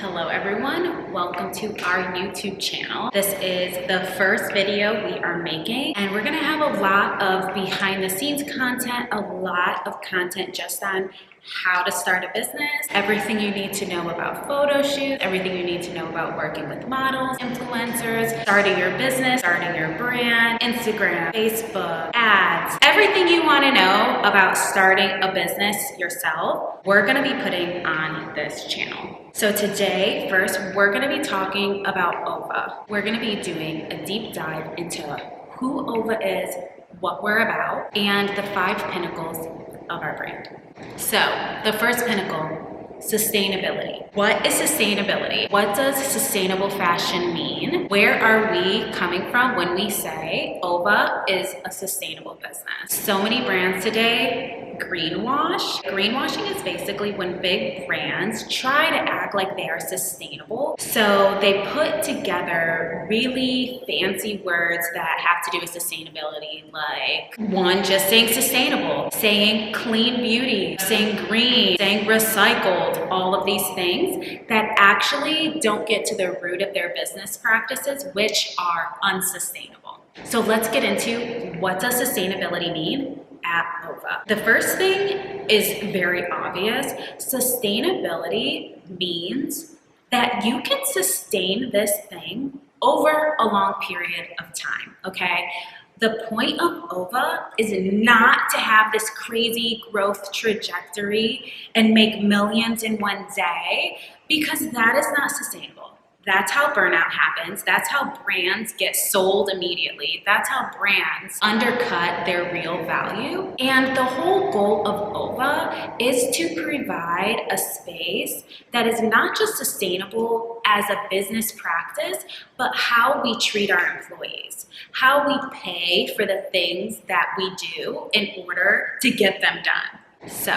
Hello everyone, welcome to our YouTube channel. This is the first video we are making and we're gonna have a lot of behind the scenes content, a lot of content just on how to start a business, everything you need to know about photo shoots, everything you need to know about working with models, influencers, starting your business, starting your brand, Instagram, Facebook, ads, everything you want to know about starting a business yourself, we're going to be putting on this channel. So today, first, we're going to be talking about Ova. We're going to be doing a deep dive into who Ova is, what we're about, and the 5 pinnacles of our brand. So the first pinnacle, sustainability. What is sustainability? What does sustainable fashion mean? Where are we coming from when we say Ova is a sustainable business? So many brands today greenwash. Greenwashing is basically when big brands try to act like they are sustainable. So they put together really fancy words that have to do with sustainability, like one, just saying sustainable, saying clean beauty, saying green, saying recycled, all of these things that actually don't get to the root of their business practices, which are unsustainable. So let's get into what does sustainability mean at Ova. The first thing is very obvious. Sustainability means that you can sustain this thing over a long period of time, okay? The point of Ova is not to have this crazy growth trajectory and make millions in one day, because that is not sustainable. That's how burnout happens. That's how brands get sold immediately. That's how brands undercut their real value. And the whole goal of Ova is to provide a space that is not just sustainable as a business practice, but how we treat our employees, how we pay for the things that we do in order to get them done. So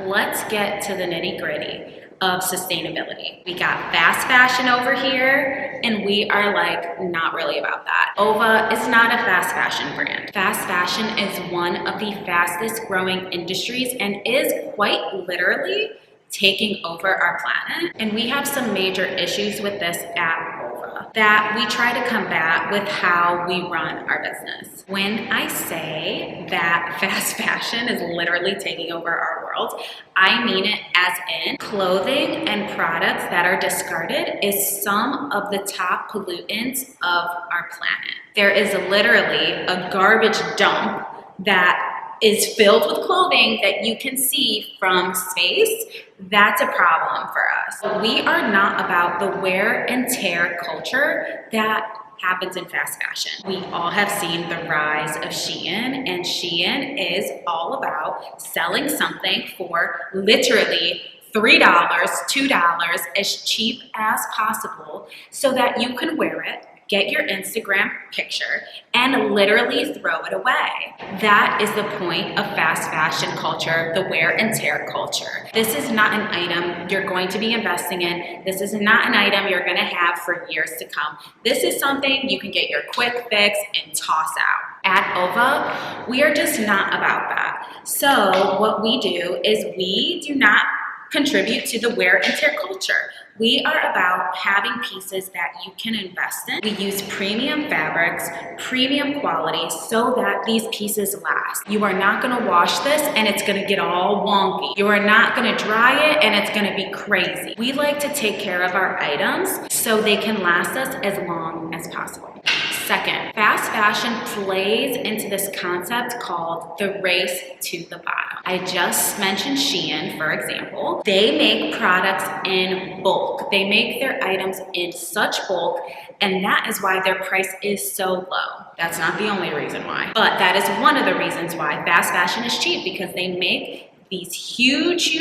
let's get to the nitty-gritty of sustainability. We got fast fashion over here, and we are like not really about that. Ova is not a fast fashion brand. Fast fashion is one of the fastest growing industries and is quite literally taking over our planet. And we have some major issues with this at Ova that we try to combat with how we run our business. When I say that fast fashion is literally taking over our world, I mean it as in clothing and products that are discarded is some of the top pollutants of our planet. There is literally a garbage dump that is filled with clothing that you can see from space. That's a problem for us. We are not about the wear and tear culture that happens in fast fashion. We all have seen the rise of Shein, and Shein is all about selling something for literally $3, $2, as cheap as possible so that you can wear it, get your Instagram picture, and literally throw it away. That is the point of fast fashion culture, the wear and tear culture. This is not an item you're going to be investing in. This is not an item you're gonna have for years to come. This is something you can get your quick fix and toss out. At Ova, we are just not about that. So what we do is we do not contribute to the wear and tear culture. We are about having pieces that you can invest in. We use premium fabrics, premium quality, so that these pieces last. You are not gonna wash this and it's gonna get all wonky. You are not gonna dry it and it's gonna be crazy. We like to take care of our items so they can last us as long as possible. Second, fast fashion plays into this concept called the race to the bottom. I just mentioned Shein, for example. They make products in bulk. They make their items in such bulk, and that is why their price is so low. That's not the only reason why, but that is one of the reasons why fast fashion is cheap, because they make these huge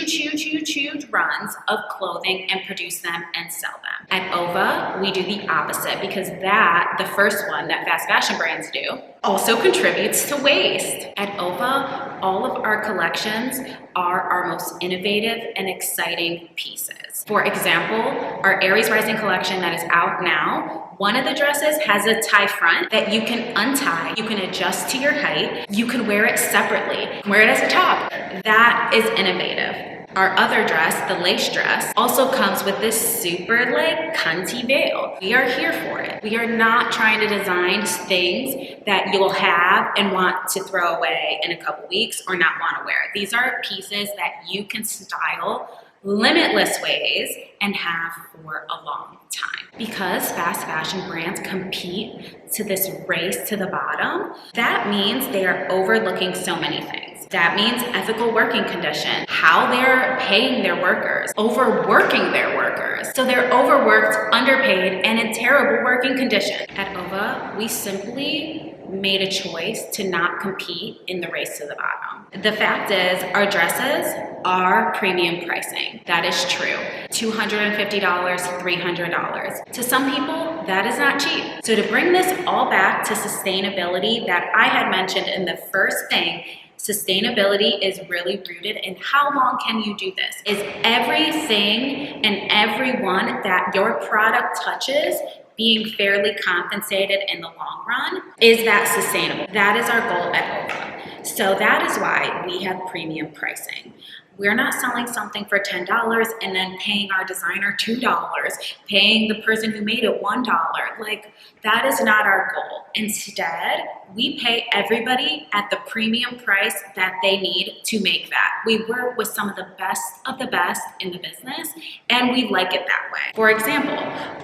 runs of clothing and produce them and sell them. At Ova, we do the opposite, because that, the first one that fast fashion brands do, also contributes to waste. At Ova, all of our collections are our most innovative and exciting pieces. For example, our Aries Rising collection that is out now, one of the dresses has a tie front that you can untie, you can adjust to your height, you can wear it separately, wear it as a top. That is innovative. Our other dress, the lace dress, also comes with this super like cunty veil. We are here for it. We are not trying to design things that you'll have and want to throw away in a couple weeks or not want to wear. These are pieces that you can style limitless ways and have for a long time. Because fast fashion brands compete to this race to the bottom, that means they are overlooking so many things. That means ethical working condition, how they're paying their workers, overworking their workers. So they're overworked, underpaid, and in terrible working condition. At Ova, we simply made a choice to not compete in the race to the bottom. The fact is, our dresses are premium pricing. That is true. $250, $300. To some people, that is not cheap. So to bring this all back to sustainability that I had mentioned in the first thing, sustainability is really rooted in how long can you do this? Is everything and everyone that your product touches being fairly compensated in the long run? Is that sustainable? That is our goal at Ova. So that is why we have premium pricing. We're not selling something for $10 and then paying our designer $2, paying the person who made it $1. Like, that is not our goal. Instead, we pay everybody at the premium price that they need to make that. We work with some of the best in the business, and we like it that way. For example,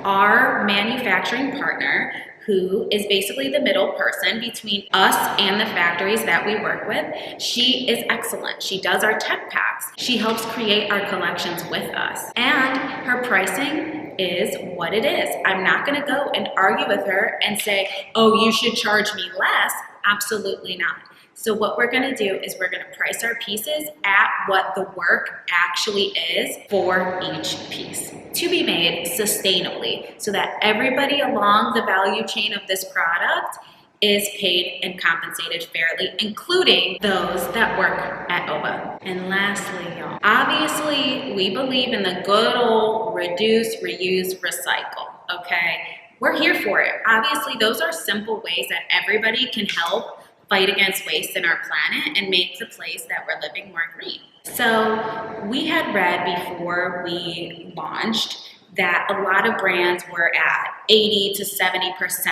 our manufacturing partner, who is basically the middle person between us and the factories that we work with, she is excellent. She does our tech packs. She helps create our collections with us. And her pricing is what it is. I'm not gonna go and argue with her and say, oh, you should charge me less. Absolutely not. So what we're gonna do is we're gonna price our pieces at what the work actually is for each piece, to be made sustainably so that everybody along the value chain of this product is paid and compensated fairly, including those that work at Ova. And lastly, y'all, obviously we believe in the good old reduce, reuse, recycle, okay? We're here for it. Obviously, those are simple ways that everybody can help fight against waste in our planet and make the place that we're living more green. So we had read before we launched that a lot of brands were at 80 to 70%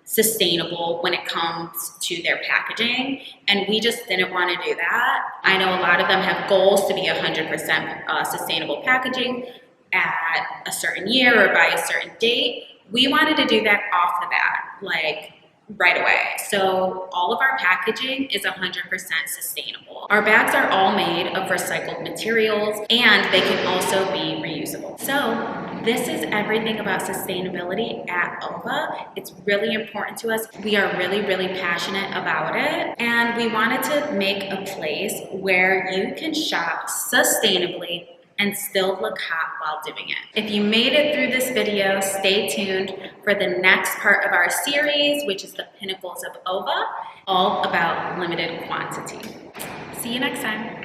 sustainable when it comes to their packaging, and we just didn't want to do that. I know a lot of them have goals to be 100% sustainable packaging at a certain year or by a certain date. We wanted to do that off the bat, like right away. So all of our packaging is 100% sustainable. Our bags are all made of recycled materials, and they can also be reusable. So this is everything about sustainability at Ova. It's really important to us. We are really, really passionate about it, and we wanted to make a place where you can shop sustainably and still look hot while doing it. If you made it through this video, stay tuned for the next part of our series, which is the Pinnacles of Ova, all about limited quantity. See you next time.